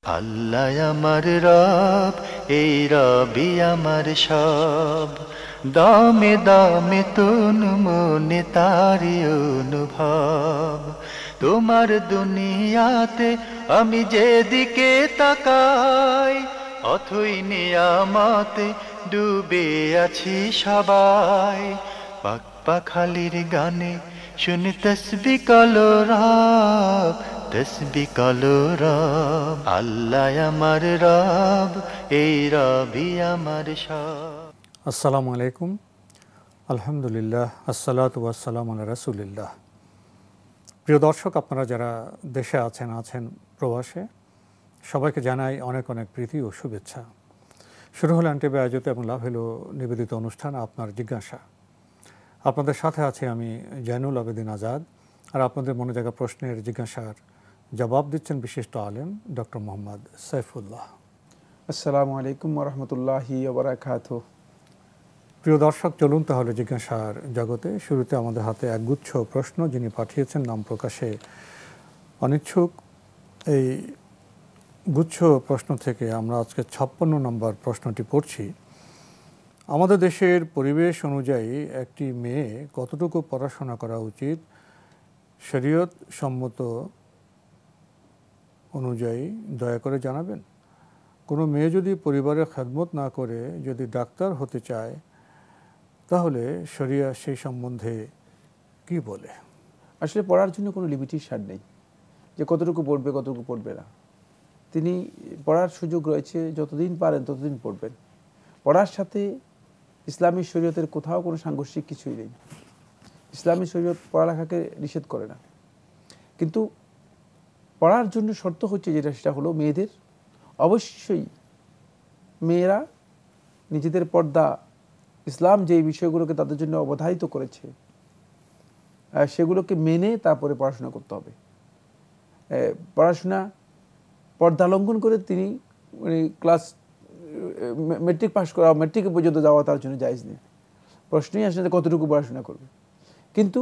আল্লাহ আমার রব, এই রবি আমার সব। দামে দামে তুন মনে তারি অনুভব। তোমার দুনিয়াতে আমি যেদিকে তাকাই, অথই নিয়ামতে ডুবে আছি সবাই। পাক পাখালির গানে শুনি তসবি কলো রব, তসবি কলো রব। আল্লাহ আমার রব, এই রবি আমার সব। আসসালামু আলাইকুম, আলহামদুলিল্লাহ, আসসালাতু ওয়াসসালামু আলা রাসূলিল্লাহ। প্রিয় দর্শক, আপনারা যারা দেশে আছেন প্রবাসে, সবাইকে জানাই অনেক অনেক প্রীতি ও শুভেচ্ছা। শুরু হলো এনটিভি আয়োজিত এবং লাভ হলো নিবেদিত অনুষ্ঠান আপনার জিজ্ঞাসা। আপনাদের সাথে আছি আমি জয়নুল আবেদিন আজাদ, আর আপনাদের মনে জাগা প্রশ্নের জিজ্ঞাসার জবাব দিচ্ছেন বিশিষ্ট আলেম ডক্টর মোহাম্মদ সাইফুল্লাহ। আসসালামু আলাইকুম ওয়া রাহমাতুল্লাহি ওয়া বারাকাতুহু। প্রিয় দর্শক, চলুন তাহলে জিজ্ঞাসার জগতে। শুরুতে আমাদের হাতে একগুচ্ছ প্রশ্ন, যিনি পাঠিয়েছেন নাম প্রকাশে অনিচ্ছুক। এই গুচ্ছ প্রশ্ন থেকে আমরা আজকে 56 নম্বর প্রশ্নটি পড়ছি। আমাদের দেশের পরিবেশ অনুযায়ী একটি মেয়ে কতটুকু পড়াশোনা করা উচিত শরীয়ত সম্মত অনুযায়ী দয়া করে জানাবেন। কোনো মেয়ে যদি পরিবারের খেদমত না করে যদি ডাক্তার হতে চায়, তাহলে শরিয়া সেই সম্বন্ধে কি বলে? আসলে পড়ার জন্য কোনো লিমিটেশন নেই যে কতটুকু পড়বে কতটুকু পড়বে না। তিনি পড়ার সুযোগ রয়েছে, যতদিন পারেন ততদিন পড়বেন। পড়ার সাথে ইসলামী শরীয়তের কোথাও কোনো সাংঘর্ষিক কিছুই নেই। ইসলামী শরীয়ত পড়ালেখাকে নিষেধ করে না, কিন্তু পড়ার জন্য শর্ত হচ্ছে সেটা হলো মেয়েদের অবশ্যই মেয়েরা নিজেদের পর্দা, ইসলাম যে বিষয়গুলোকে তাদের জন্য অবধারিত করেছে সেগুলোকে মেনে তারপরে পড়াশোনা করতে হবে। পড়াশোনা পর্দা লঙ্ঘন করে তিনি ক্লাস মেট্রিক পাস করা, মেট্রিকে পর্যন্ত যাওয়া তার জন্য জায়েজ নেই। প্রশ্নই আসলে কতটুকু পড়াশোনা করবে। কিন্তু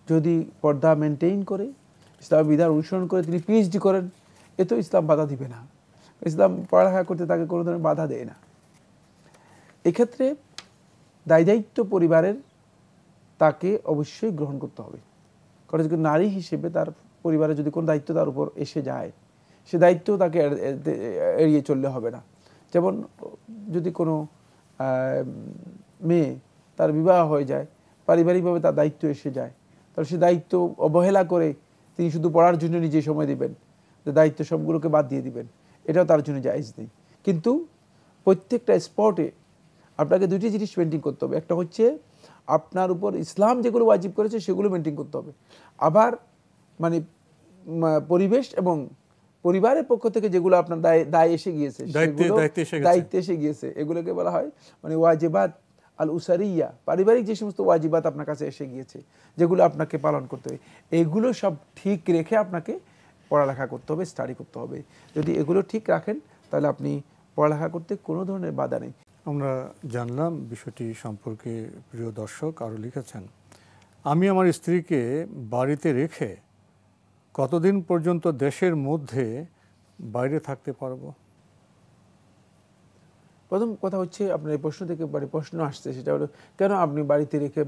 যদি পর্দা মেনটেইন করে, ইসলামের বিধান অনুসরণ করে তিনি পিএইচডি করেন, এ তো ইসলাম বাধা দিবে না। ইসলাম পড়ালেখা করতে তাকে কোনো ধরনের বাধা দেয় না। এক্ষেত্রে দায়িত্ব পরিবারের তাকে অবশ্যই গ্রহণ করতে হবে। কারণ নারী হিসেবে তার পরিবারে যদি কোনো দায়িত্ব তার উপর এসে যায়, সে দায়িত্ব তাকে এড়িয়ে চললে হবে না। যেমন যদি কোনো মেয়ে তার বিবাহ হয়ে যায়, পারিবারিকভাবে তার দায়িত্ব এসে যায়, তাহলে সে দায়িত্ব অবহেলা করে তিনি শুধু পড়ার জন্য নিজে সময় দিবেন, দায়িত্ব সবগুলোকে বাদ দিয়ে দিবেন, এটাও তার জন্য জায়েজ নেই। কিন্তু প্রত্যেকটা স্পটে আপনাকে দুটি জিনিস মেনটেন করতে হবে। একটা হচ্ছে আপনার উপর ইসলাম যেগুলো ওয়াজিব করেছে সেগুলো মেনটেন করতে হবে। আবার মানে পরিবেশ এবং পরিবারের পক্ষ থেকে যেগুলো আপনার দায় এসে গিয়েছে, দায়িত্বে এসে গিয়েছে, এগুলোকে বলা হয় মানে ওয়াজিবাত আল উসারিয়া। পারিবারিক যে সমস্ত ওয়াজিবাত আপনার কাছে এসে গিয়েছে, যেগুলো আপনাকে পালন করতে হবে, এগুলো সব ঠিক রেখে আপনাকে পড়ালেখা করতে হবে, স্টাডি করতে হবে। যদি এগুলো ঠিক রাখেন তাহলে আপনি পড়ালেখা করতে কোনো ধরনের বাধা নেই। আমরা জানলাম বিষয়টি সম্পর্কে। প্রিয় দর্শক আরও লিখেছেন, আমি আমার স্ত্রীকে বাড়িতে রেখে কতদিন পর্যন্ত দেশের মধ্যে বাইরে থাকতে পারবো? প্রথম কথা হচ্ছে আপনার এই প্রশ্ন থেকে প্রশ্ন আসছে, সেটা হলো কেন আপনি বাড়িতে রেখে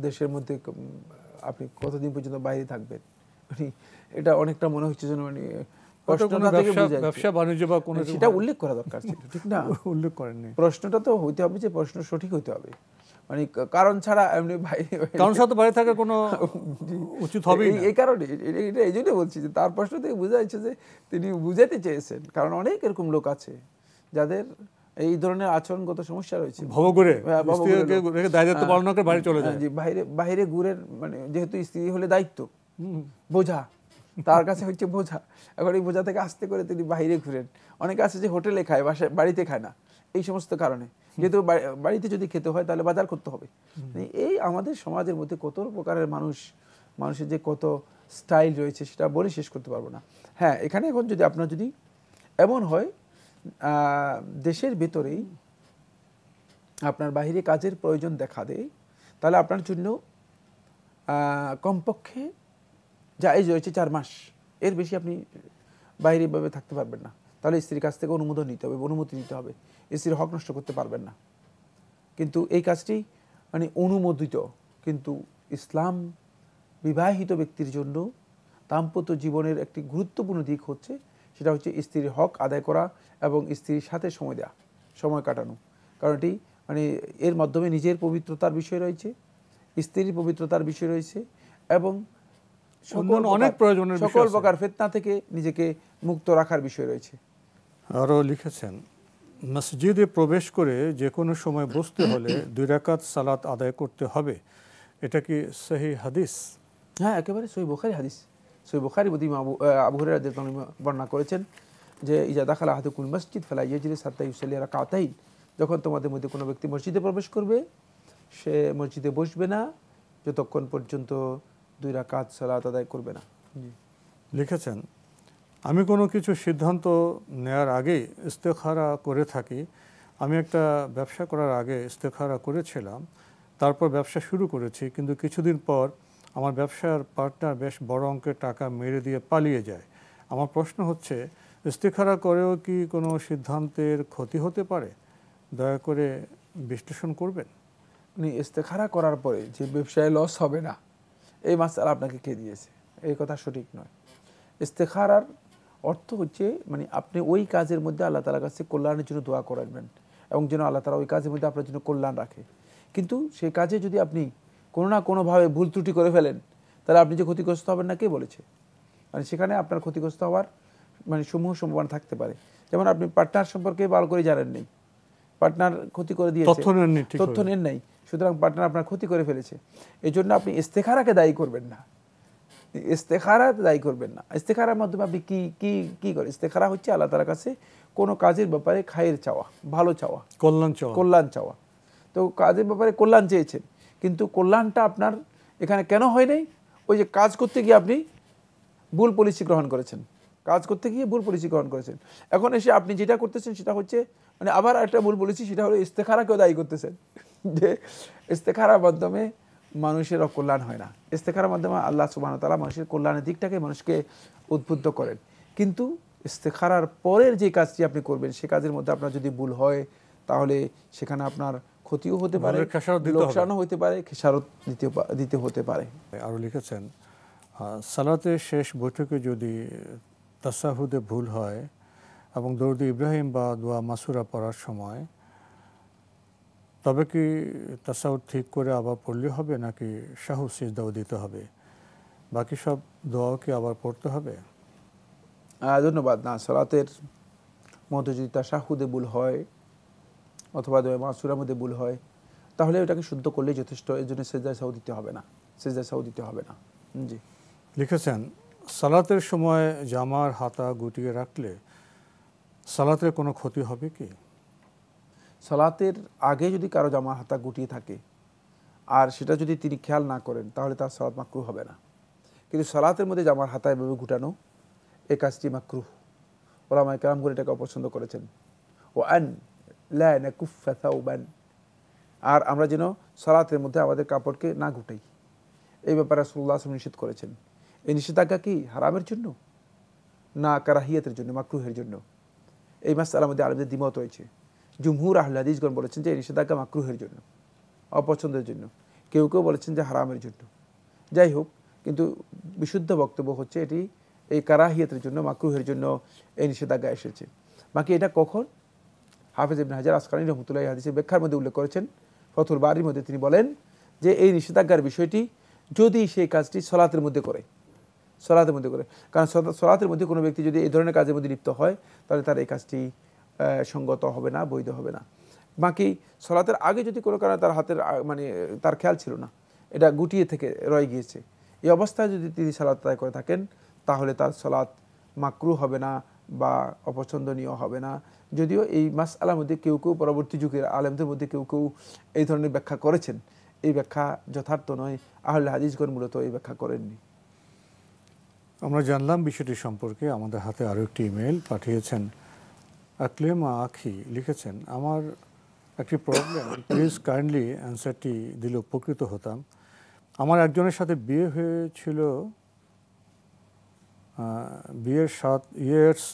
দেশের মধ্যে আপনি কতদিন পর্যন্ত বাইরে থাকবেন? এটা অনেকটা মনে হচ্ছে যেন ব্যবসা বাণিজ্য বা কোনো সেটা উল্লেখ করা দরকার ছিল, ঠিক না? উল্লেখ করেননি। প্রশ্নটা তো হইতে হবে যে প্রশ্ন সঠিক হইতে হবে, মানে কারণ ছাড়া এমনি বাইরে থাকার কোনো উচিত হবে এই কারণে এটা এই জন্য বলছি যে তার প্রশ্ন থেকে বোঝা যাচ্ছে যে তিনি বুঝাতে চেয়েছেন। কারণ অনেক এরকম লোক আছে যাদের এই ধরনের আচরণগত সমস্যা রয়েছে, বাইরে ঘুরে, মানে যেহেতু স্ত্রী হলে দায়িত্ব বোঝা, তার কাছে হচ্ছে বোঝা। এখন এই বোঝা থেকে আস্তে করে তিনি বাইরে ঘুরেন। অনেকে আছে যে হোটেলে খায়, বাসায় বাড়িতে খায় না, এই সমস্ত কারণে। যেহেতু বাড়িতে যদি খেতে হয় তাহলে বাজার করতে হবে। এই আমাদের সমাজের মধ্যে কত প্রকারের মানুষের যে কত স্টাইল রয়েছে সেটা বলে শেষ করতে পারবো না। হ্যাঁ, এখানে এখন যদি আপনার যদি এমন হয় দেশের ভেতরেই আপনার বাইরে কাজের প্রয়োজন দেখা দেয়, তাহলে আপনার জন্য কমপক্ষে জায়েজ রয়েছে 4 মাস। এর বেশি আপনি বাইরে এভাবে থাকতে পারবেন না, তাহলে স্ত্রীর কাছ থেকে অনুমোদন নিতে হবে, অনুমতি নিতে হবে, স্ত্রীর হক নষ্ট করতে পারবেন না। কিন্তু এই কাজটি মানে অনুমোদিত, কিন্তু ইসলাম বিবাহিত ব্যক্তির জন্য দাম্পত্য জীবনের একটি গুরুত্বপূর্ণ দিক হচ্ছে সেটা হচ্ছে স্ত্রীর হক আদায় করা এবং স্ত্রীর সাথে সময় দেওয়া, সময় কাটানো। কারণ এটি মানে এর মাধ্যমে নিজের পবিত্রতার বিষয় রয়েছে, স্ত্রীর পবিত্রতার বিষয় রয়েছে এবং সকল প্রকার ফিতনা থেকে নিজেকে মুক্ত রাখার বিষয় রয়েছে। আরও লিখেছেন, মসজিদে প্রবেশ করে যে কোনো সময় বসতে হলে 2 রাকাত সালাত আদায় করতে হবে, এটা কি সহিহ হাদিস? হ্যাঁ, একেবারে সহিহ বুখারী হাদিস। সহিহ বুখারী মধ্যে আবু হুরায়রা রাদিয়াল্লাহু আনহু বর্ণনা করেছেন যে ইজা দাখালা আহাদুকুল মসজিদ ফালা ইয়াজলিস হাত্তা ইউসাল্লি রাকাতাইন, যখন তোমাদের মধ্যে কোনো ব্যক্তি মসজিদে প্রবেশ করবে সে মসজিদে বসবে না যতক্ষণ পর্যন্ত 2 রাকাত সালাত আদায় করবে না। লিখেছেন, আমি কোনো কিছু সিদ্ধান্ত নেয়ার আগেই ইস্তেখারা করে থাকি। আমি একটা ব্যবসা করার আগে ইস্তেখারা করেছিলাম, তারপর ব্যবসা শুরু করেছি, কিন্তু কিছুদিন পর আমার ব্যবসার পার্টনার বেশ বড় অঙ্কের টাকা মেরে দিয়ে পালিয়ে যায়। আমার প্রশ্ন হচ্ছে, ইস্তেখারা করেও কি কোনো সিদ্ধান্তের ক্ষতি হতে পারে? দয়া করে বিশ্লেষণ করবেন। ইস্তেখারা করার পরে যে ব্যবসায় লস হবে না এই মাসআলা আপনাকে কে দিয়েছে? এই কথা সঠিক নয়। ইস্তেখারার অর্থ হচ্ছে মানে আপনি ওই কাজের মধ্যে আল্লাহ তাআলার কাছে কল্যাণের জন্য দোয়া করবেন এবং যেন আল্লাহ তাআলা ওই কাজের মধ্যে আপনার জন্য কল্যাণ রাখে। কিন্তু সেই কাজে যদি আপনি কোনো না কোনোভাবে ভুল ত্রুটি করে ফেলেন তাহলে আপনি যে ক্ষতিগ্রস্ত হবেন না কে বলেছে? মানে সেখানে আপনার ক্ষতিগ্রস্ত হওয়ার মানে সমূহ সম্ভাবনা থাকতে পারে। যেমন আপনি পার্টনার সম্পর্কে ভালো করে জানেন নেই, পার্টনার ক্ষতি করে দিয়েছে, তথ্য নেন নাই, সুতরাং পার্টনার আপনার ক্ষতি করে ফেলেছে। এই জন্য আপনি ইস্তেখারাকে দায়ী করবেন না, ইস্তেখারা দায়ী করবেন না। ইস্তেখারার মাধ্যমে আপনি কি কি কি করেন? ইস্তেখারা হচ্ছে আল্লাহ তাআলার কাছে কোনো কাজের ব্যাপারে খায়ের চাওয়া, ভালো চাওয়া, কল্যাণ চাওয়া। তো কাজের ব্যাপারে কল্যাণ চেয়েছেন, কিন্তু কল্যাণটা আপনার এখানে কেন হয় নাই? ওই যে কাজ করতে গিয়ে আপনি ভুল পলিসি গ্রহণ করেছেন, কাজ করতে গিয়ে ভুল পলিসি গ্রহণ করেছেন। এখন এসে আপনি যেটা করতেছেন সেটা হচ্ছে মানে আবার একটা ভুল পলিসি, সেটা হলো ইস্তেখারাকেও দায়ী করতেছেন। যে ইস্তেখারার মাধ্যমে মানুষের অকল্যাণ হয় না। ইস্তেখারার মাধ্যমে আল্লাহ সুবহানাহু ওয়া তাআলা মানুষের কল্যাণের দিকটাকে মানুষকে উদ্বুদ্ধ করেন। কিন্তু ইস্তেখারার পরের যে কাজটি আপনি করবেন সে কাজের মধ্যে আপনার যদি ভুল হয় তাহলে সেখানে আপনার ক্ষতিও হতে পারে, লোকসানও হতে পারে, খেসারত দিতে হতে পারে। আরও লিখেছেন, সালাতের শেষ বৈঠকে যদি তাশাহুদে ভুল হয় এবং দরুদ ইব্রাহিম বা দোয়া মাসুরা পড়ার সময়, তবে কি তাশাহুদ ঠিক করে আবার পড়লে হবে নাকি সাহু সিজদাও দিতে হবে? বাকি সব দোয়াও কি আবার পড়তে হবে? ধন্যবাদ। না, সালাতের মধ্যে যদি তাশাহুদে ভুল হয় অথবা দোয়া মাসুরার মধ্যে ভুল হয় তাহলে ওটাকে শুদ্ধ করলেই যথেষ্ট। এর জন্য সিজদায় সাহু দিতে হবে না, সিজদায় সাহু দিতে হবে না। জি। লিখেছেন, সালাতের সময় জামার হাতা গুটিয়ে রাখলে সালাতের কোনো ক্ষতি হবে কি? সালাতের আগে যদি কারো জামার হাতা গুটিয়ে থাকে আর সেটা যদি তিনি খেয়াল না করেন তাহলে তার সালাত মাকরুহ হবে না। কিন্তু সালাতের মধ্যে জামার হাতা এভাবে গুটানো এই কাজটি মাকরুহ। ওলামায়ে কেরামগণ এটাকে অপছন্দ করেছেন। ও আন লা নাকুফা সাওবান, আর আমরা যেন সালাতের মধ্যে আমাদের কাপড়কে না গুটাই, এই ব্যাপারে রাসূলুল্লাহ সাল্লাল্লাহু আলাইহি ওয়াসাল্লাম নিষেধ করেছেন। এই নিষেধাজ্ঞা কি হারামের জন্য না কারাহিয়াতের জন্য, মাকরুহের জন্য? এই মাসআলার মধ্যে আলেমদের দ্বিমত রয়েছে। জুমহুর আহলে হাদিসগণ বলেছেন যে এই নিষেধাজ্ঞা মাকরুহের জন্য, অপছন্দের জন্য। কেউ কেউ বলেছেন যে হারামের জন্য। যাই হোক, কিন্তু বিশুদ্ধ বক্তব্য হচ্ছে এটি এই কারাহিয়াতের জন্য, মাকরুহের জন্য এই নিষেধাজ্ঞা এসেছে। বাকি এটা কখন? হাফেজ ইবনে হাজার আসকালানী রাহমাতুল্লাহি হাদিসের ব্যাখ্যার মধ্যে উল্লেখ করেছেন, ফথুল বারীর মধ্যে তিনি বলেন যে এই নিষেধাজ্ঞার বিষয়টি যদি সেই কাজটি সলাতের মধ্যে করে, সলাতের মধ্যে করে, কারণ সলাতের মধ্যে কোনো ব্যক্তি যদি এই ধরনের কাজের মধ্যে লিপ্ত হয় তাহলে তার এই কাজটি সঙ্গত হবে না, বৈধ হবে না। বাকি সলাতের আগে যদি কোনো কারণে তার হাতের মানে তার খেয়াল ছিল না, এটা গুটিয়ে থেকে রয়ে গিয়েছে, এই অবস্থায় যদি তিনি সালাত আদায় করে থাকেন তাহলে তার সালাত মাকরুহ হবে না বা অপছন্দনীয় হবে না। যদিও এই মাসআলার মধ্যে কেউ কেউ পরবর্তী যুগের আলেমদের মধ্যে কেউ কেউ এই ধরনের ব্যাখ্যা করেছেন, এই ব্যাখ্যা যথার্থ নয়। আহলে হাদিসগণ মূলত এই ব্যাখ্যা করেননি। আমরা জানলাম বিষয়টি সম্পর্কে। আমাদের হাতে আরও একটি ইমেল পাঠিয়েছেন আকলেমা আখি। লিখেছেন, আমার একটি প্রবলেম, প্লিজ কাইন্ডলি অ্যান্সারটি দিলে উপকৃত হতাম। আমার একজনের সাথে বিয়ে হয়েছিল বিয়ের 7 ইয়ার্স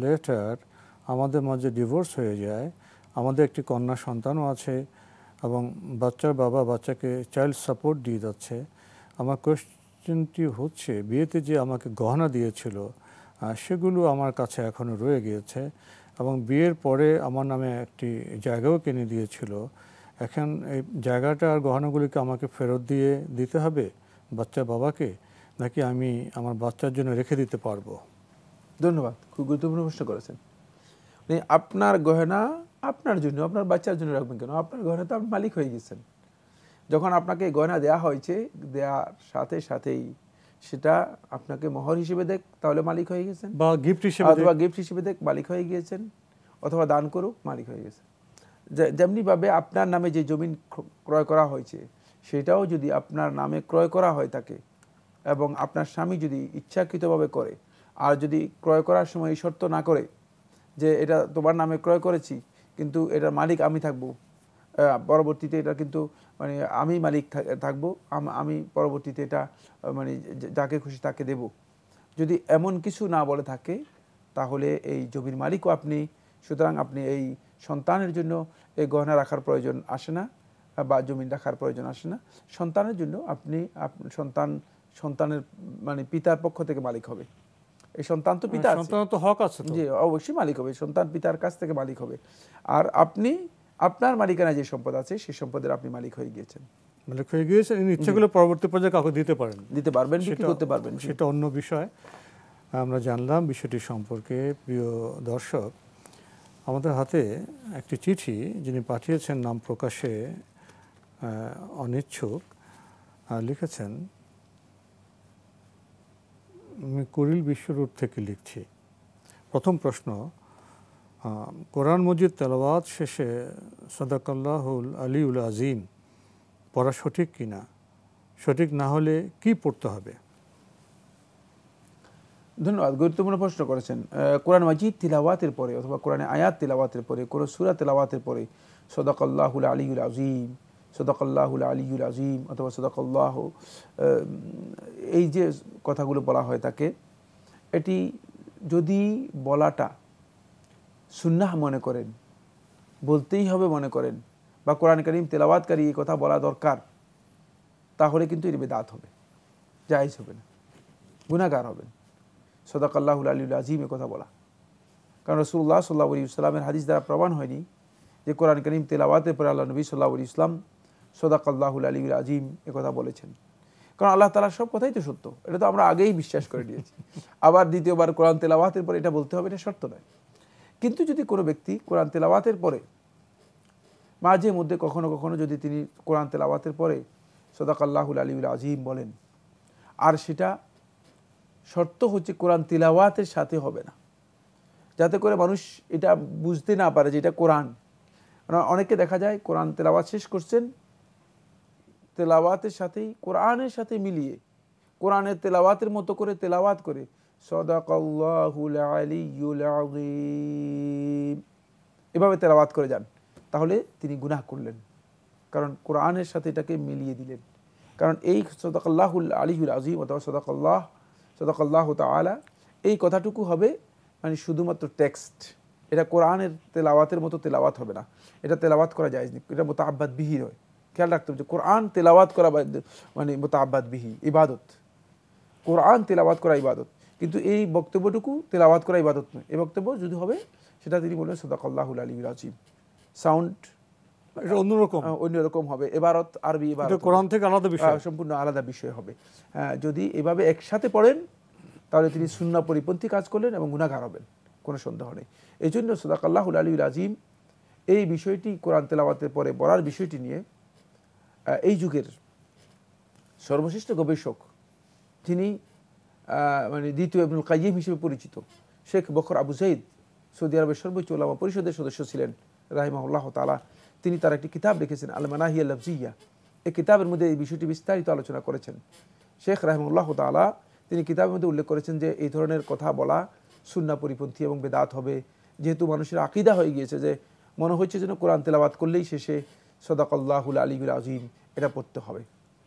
লেটার আমাদের মাঝে ডিভোর্স হয়ে যায়, আমাদের একটি কন্যা সন্তানও আছে এবং বাচ্চার বাবা বাচ্চাকে চাইল্ড সাপোর্ট দিয়ে যাচ্ছে। আমার কোয়েশ্চেনটি হচ্ছে, বিয়েতে যে আমাকে গহনা দিয়েছিল সেগুলো আমার কাছে এখনও রয়ে গিয়েছে এবং বিয়ের পরে আমার নামে একটি জায়গাও কিনে দিয়েছিল। এখন এই জায়গাটা আর গহনাগুলিকে আমাকে ফেরত দিয়ে দিতে হবে বাচ্চার বাবাকে, নাকি আমি আমার বাচ্চার জন্য রেখে দিতে পারবো? ধন্যবাদ, খুব গুরুত্বপূর্ণ প্রশ্ন করেছেন। মানে আপনার গহনা আপনার জন্য, আপনার বাচ্চার জন্য রাখবেন কেন? আপনার গহনা তো আপনি মালিক হয়ে গেছেন। যখন আপনাকে গয়না দেয়া হয়েছে, দেওয়ার সাথে সাথেই সেটা আপনাকে মোহর হিসেবে দেখ, তাহলে মালিক হয়ে গেছেন, বা গিফট হিসেবে, অথবা গিফট হিসেবে দেখ মালিক হয়ে গিয়েছেন, অথবা দান করুক মালিক হয়ে গেছেন। যেমনিভাবে আপনার নামে যে জমিন ক্রয় করা হয়েছে সেটাও যদি আপনার নামে ক্রয় করা হয় থাকে এবং আপনার স্বামী যদি ইচ্ছাকৃতভাবে করে, আর যদি ক্রয় করার সময় এই শর্ত না করে যে এটা তোমার নামে ক্রয় করেছি কিন্তু এটার মালিক আমি থাকবো, পরবর্তীতে এটা কিন্তু মানে আমি মালিক থাকবো, আমি পরবর্তীতে এটা মানে যাকে খুশি তাকে দেব, যদি এমন কিছু না বলে থাকে তাহলে এই জমির মালিকও আপনি। সুতরাং আপনি এই সন্তানের জন্য এই গহনা রাখার প্রয়োজন আসে না বা জমিন রাখার প্রয়োজন আসে না। সন্তানের জন্য আপনি সন্তানের মানে পিতার পক্ষ থেকে মালিক হবে। এই সন্তান তো পিতা, সন্তানের তো হক আছে, জি অবশ্যই মালিক হবে, সন্তান পিতার কাছ থেকে মালিক হবে। আর আপনি আপনার মালিকানা যে সম্পদ আছে সেই সম্পদের আপনি মালিক হয়ে গিয়েছেন, মালিক হয়ে গিয়েছেন। ইচ্ছে করলে পরবর্তী পর্যায়ে কাউকে দিতে পারেন, বিক্রি করতে পারবেন, সেটা অন্য বিষয়। আমরা জানলাম বিষয়টি সম্পর্কে। প্রিয় দর্শক, আমাদের হাতে একটি চিঠি যিনি পাঠিয়েছেন নাম প্রকাশে অনিচ্ছুক, লিখেছেন, আমি কুড়িল বিশ্ব রোড থেকে লিখছি। প্রথম প্রশ্ন, কোরআন মজিদ তেলাওয়াত শেষে সাদাকাল্লাহুল আলিউল আজিম পড়া সঠিক কিনা? সঠিক না হলে কি পড়তে হবে? ধন্যবাদ, গুরুত্বপূর্ণ প্রশ্ন করেছেন। কোরআন মাজিদ তিলাওয়াতের পরে অথবা কোরআনে আয়াত তিলাওয়াতের পরে, কোনো সূরা তিলাওয়াতের পরে সাদাকাল্লাহুল আলিউল আজিম, সাদাকাল্লাহুল আলিউল আজিম অথবা সাদাকাল্লাহ, এই যে কথাগুলো বলা হয় থাকে, এটি যদি বলাটা সুন্নাহ মনে করেন, বলতেই হবে মনে করেন, বা কোরআন কারীম তেলাওয়াতকারী এই কথা বলা দরকার, তাহলে কিন্তু এর বিদআত হবে, জায়েজ হবে না, গুনাহগার হবেন। সাদাকাল্লাহুল আলিউল আজিম এ কথা বলা, কারণ রাসূলুল্লাহ সাল্লাল্লাহু আলাইহি ওয়াসাল্লামের হাদিস দ্বারা প্রমাণ হয়নি যে কোরআন কারীম তেলাওয়াতের পরে আল্লাহ নবী সাল্লাল্লাহু আলাইহি ওয়াসাল্লাম সাদাকাল্লাহুল আলিউল আজিম এ কথা বলেছেন। কারণ আল্লাহ তাআলার সব কথাই তো সত্য, এটা তো আমরা আগেই বিশ্বাস করে নিয়েছি। আবার দ্বিতীয়বার কোরআন তেলাওয়াতের পরে এটা বলতে হবে, এটা শর্ত নয়। কিন্তু যদি কোনো ব্যক্তি কোরআন তেলাওয়াতের পরে মাঝে মধ্যে কখনো কখনো যদি তিনি কোরআন তেলাওয়াতের পরে সাদাকাল্লাহুল আলিউল আজিম বলেন, আর সেটা শর্ত হচ্ছে কোরআন তেলাওয়াতের সাথে হবে না, যাতে করে মানুষ এটা বুঝতে না পারে যে এটা কোরআন। অনেকে দেখা যায় কোরআন তেলাওয়াত শেষ করছেন, তেলাওয়াতের সাথেই কোরআনের সাথে মিলিয়ে কোরআনের তেলাওয়াতের মতো করে তেলাওয়াত করে সাদাকাল্লাহুল আলিয়্যুল আযীম এভাবে তেলাওয়াত করে যান, তাহলে তিনি গুনাহ করলেন, কারণ কোরআনের সাথে এটাকে মিলিয়ে দিলেন। কারণ এই সাদাকাল্লাহুল আলিয়্যুল আযীম অথবা সাদাকাল্লাহু তাআলা এই কথাটুকু হবে মানে শুধুমাত্র টেক্সট, এটা কোরআনের তেলাওয়াতের মতো তেলাওয়াত হবে না, এটা তেলাওয়াত করা জায়েজ নেই, এটা মুতাআব্বাদ বিহি নয়। খেয়াল রাখতে হবে যে কোরআন তেলাওয়াত করা মানে মুতাআব্বাদ বিহি ইবাদত, কোরআন তেলাওয়াত করা ইবাদত, কিন্তু এই বক্তব্যটুকু তেলাওয়াত করা ইবাদত নয়। এই বক্তব্য যদি হবে সেটা তিনি বলবেন সাদাকাল্লাহুল আলিয়্যুল আযীম, সাউন্ড অন্যরকম হবে, ইবারত আরবি ইবারত কোরআন থেকে আলাদা বিষয়, সম্পূর্ণ আলাদা বিষয় হবে। যদি এভাবে একসাথে পড়েন তাহলে তিনি সুন্নাহ পরিপন্থী কাজ করলেন এবং গুনাহগার হবেন, কোনো সন্দেহ নেই। এই জন্য সাদাকাল্লাহুল আলিয়্যুল আযীম এই বিষয়টি কোরআন তেলাওয়াতের পরে পড়ার বিষয়টি নিয়ে এই যুগের সর্বশ্রেষ্ঠ গবেষক, যিনি মানে দ্বিতীয় ইবনুল কাইয়িম হিসেবে পরিচিত, শেখ বকর আবু যায়েদ, সৌদি আরবের সর্বোচ্চ উলামা পরিষদের সদস্য ছিলেন রাহিমাহুল্লাহ তাআলা, তিনি তার একটি কিতাব লিখেছেন আল মানাহিয়া লাফজিয়া। এই কিতাবের মধ্যে এই বিষয়টি বিস্তারিত আলোচনা করেছেন শেখ রাহিমাহুল্লাহ তাআলা। তিনি কিতাবের মধ্যে উল্লেখ করেছেন যে এই ধরনের কথা বলা সুন্নাহ পরিপন্থী এবং বেদাত হবে, যেহেতু মানুষের আকীদা হয়ে গিয়েছে যে মনে হচ্ছে যেন কোরআন তেলাওয়াত করলেই শেষে সাদাকাল্লাহুল আলিয়্যুল আযীম এটা পড়তে হবে,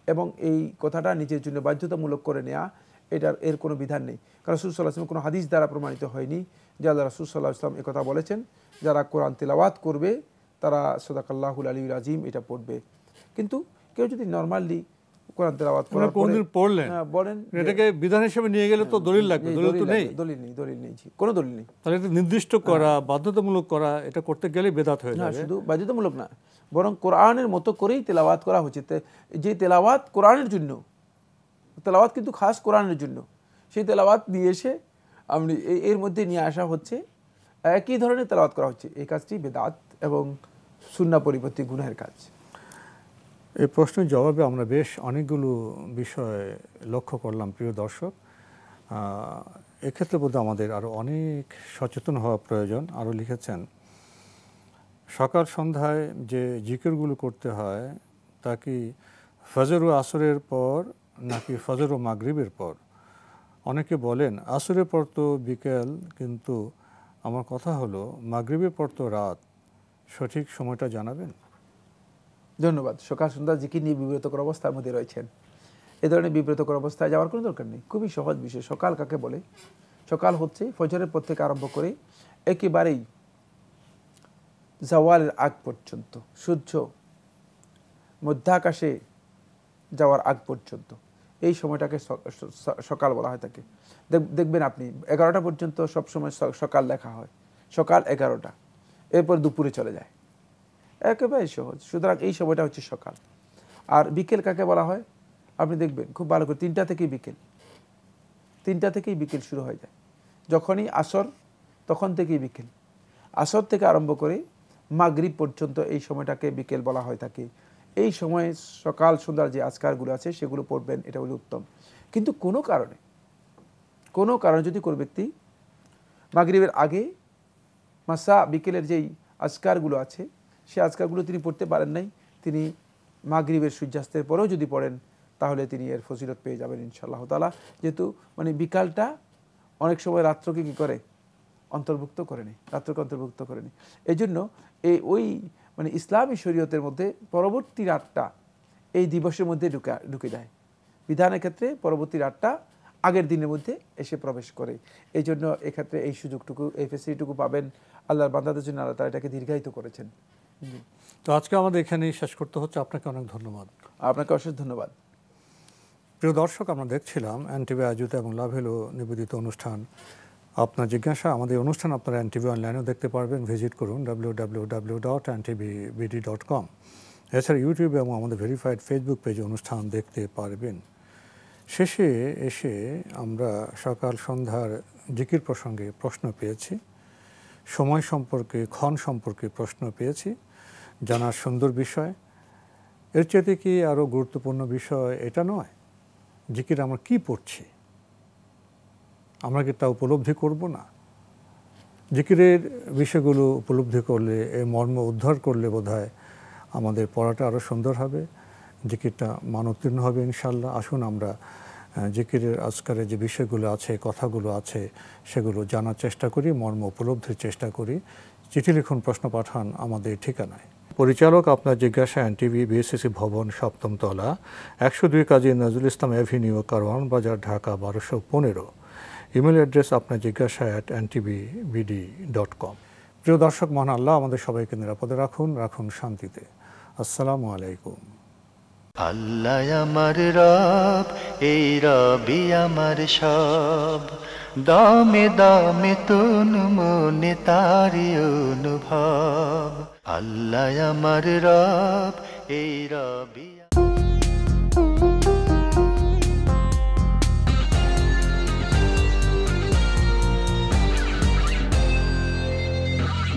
এবং এই কথাটা নিজের জন্য বাধ্যতামূলক করে নেওয়া এর কোনো বিধান নেই। কারণ রাসূল সাল্লাল্লাহু আলাইহি ওয়াসাল্লাম কোনো হাদিস দ্বারা প্রমাণিত হয়নি যে আল্লাহ রাসূল সাল্লাল্লাহু আলাইহি ওয়াসাল্লাম একথা বলেছেন যারা কোরআন তেলাওয়াত করবে তারা সাদাকাল্লাহুল আলিয়্যুল আযীম এটা পড়বে। কিন্তু কেউ যদি নরমালি কোরআন তেলাওয়াত করার পরে পড়লেন, বলেন এটাকে বিধান হিসেবে নিয়ে গেলে তো দলিল লাগবে, দলিল তো নেই। দলিল নেই, কোনো দলিল নেই। তাহলে এটা নির্দিষ্ট করা, বাধ্যতামূলক করা, এটা করতে গেলে বেদাত হয়ে যাবে। না, শুধু বাধ্যতামূলক না, বরং কোরআনের মতো করেই তেলাওয়াত করা উচিত। যে তেলাওয়াত কোরআনের জন্য, তেলাওয়াত কিন্তু খাস কোরআনের জন্য, সেই তেলাওয়াত নিয়ে এসে আপনি এর মধ্যে নিয়ে আসা হচ্ছে একই ধরনের তেলাওয়াত করা হচ্ছে, এই কাজটি বেদাত এবং সুন্নাহ পরিপন্থী গুনাহের কাজ। এই প্রশ্নের জবাবে আমরা বেশ অনেকগুলো বিষয় লক্ষ্য করলাম প্রিয় দর্শক। এক্ষেত্রে বোধহয় আমাদের আরও অনেক সচেতন হওয়া প্রয়োজন। আরও লিখেছেন, সকাল সন্ধ্যায় যে জিকিরগুলো করতে হয় তা কি ফজর ও আসরের পর নাকি ফজর ও মাগরিবের পর? অনেকে বলেন আসরের পর তো বিকেল, কিন্তু আমার কথা হলো মাগরিবের পর তো রাত, সঠিক সময়টা জানাবেন। ধন্যবাদ। সকাল সন্ধ্যা জিকির নিয়ে বিব্রতকর অবস্থার মধ্যে রয়েছেন। এ ধরনের বিব্রতকর অবস্থায় যাওয়ার কোনো দরকার নেই। খুবই সহজ বিষয়। সকাল কাকে বলে? সকাল হচ্ছে ফজরের পর থেকে আরম্ভ করে একেবারেই জাওয়ালের আগ পর্যন্ত, সূর্য মধ্যাকাশে যাওয়ার আগ পর্যন্ত, এই সময়টাকে সকাল বলা হয় থাকে। দেখবেন আপনি 11টা পর্যন্ত সবসময় সকাল লেখা হয়, সকাল 11টা, এরপর দুপুরে চলে যায়, একেবারে সহজ। সুতরাং এই সময়টা হচ্ছে সকাল। আর বিকেল কাকে বলা হয়? আপনি দেখবেন খুব ভালো করে 3টা থেকেই বিকেল শুরু হয়ে যায়। যখনই আসর তখন থেকেই বিকেল, আসর থেকে আরম্ভ করে মাগরিব পর্যন্ত এই সময়টাকে বিকেল বলা হয় থাকে। এই সময়ে সকাল সন্ধ্যার যে আজকারগুলো আছে সেগুলো পড়বেন, এটা হলো উত্তম। কিন্তু কোনো কারণে যদি কোনো ব্যক্তি মাগরিবের আগে মাসা বিকেলের যেই আজকারগুলো আছে সে আজকারগুলো তিনি পড়তে পারেন নাই, তিনি মাগরিবের সূর্যাস্তের পরেও যদি পড়েন তাহলে তিনি এর ফজিলত পেয়ে যাবেন ইনশাআল্লাহ তাআলা। যেহেতু বিকালটা অনেক সময় রাত্রকে কী করে অন্তর্ভুক্ত করে নেই, রাত্রকে অন্তর্ভুক্ত করে নেই। এই জন্য ওই ইসলামী শরীয়তের মধ্যে পরবর্তী রাতটা এই দিবসের মধ্যে ঢুকে যায়। বিধানের ক্ষেত্রে পরবর্তী রাতটা আগের দিনের মধ্যে এসে প্রবেশ করে। এই জন্য এক্ষেত্রে এই সুযোগটুকু, এই ফেসিলিটিটুকু পাবেন আল্লাহর বান্দাদের জন্য। আল্লাহ তাআলা এটাকে দীর্ঘায়িত করেছেন। তো আজকে আমাদের এখানেই শেষ করতে হচ্ছে। আপনাকে অনেক ধন্যবাদ। আপনাকে অশেষ ধন্যবাদ। প্রিয় দর্শক, আমরা দেখছিলাম এনটিভি আয়োজিত এবং লাভেলো নিবেদিত অনুষ্ঠান আপনার জিজ্ঞাসা। আমাদের অনুষ্ঠান আপনারা এনটিভি অনলাইনেও দেখতে পারবেন, ভিজিট করুন www.ntvbd.com। এছাড়া ইউটিউবে এবং আমাদের ভেরিফাইড ফেসবুক পেজে অনুষ্ঠান দেখতে পারবেন। শেষে এসে আমরা সকাল সন্ধ্যার জিকির প্রসঙ্গে প্রশ্ন পেয়েছি, সময় সম্পর্কে, ক্ষণ সম্পর্কে প্রশ্ন পেয়েছি, জানার সুন্দর বিষয়। এর চেয়ে কি আরও গুরুত্বপূর্ণ বিষয় এটা নয়, জিকির আমরা কি পড়ছি, আমরা কি তা উপলব্ধি করব না? জিকিরের বিষয়গুলো উপলব্ধি করলে, এর মর্ম উদ্ধার করলে বোধহয় আমাদের পড়াটা আরও সুন্দর হবে, জিকিরটা মানোত্তীর্ণ হবে ইনশাআল্লাহ। আসুন আমরা জিকিরের আজকারের যে বিষয়গুলো আছে, কথাগুলো আছে, সেগুলো জানার চেষ্টা করি, মর্ম উপলব্ধির চেষ্টা করি। চিঠি লিখুন, প্রশ্ন পাঠান আমাদের ঠিকানায়। পরিচালক আপনার জিজ্ঞাসা, এনটিভি, বিএসসিসি ভবন, 7ম তলা, 102 কাজী নজরুল ইসলাম অ্যাভিনিউ, কারওয়ান বাজার, ঢাকা 1215। ইমেল অ্যাড্রেস আপনার জিজ্ঞাসা @ntvbd.com। প্রিয় দর্শক, মহান আল্লাহ আমাদের সবাইকে নিরাপদে রাখুন শান্তিতে। আসসালামু আলাইকুম। আল্লাহ আমার রব, এই রবি আমার সব, দামে দামে তুন মনে তারি অনুভব। আল্লাহ আমার রব, এই রবি।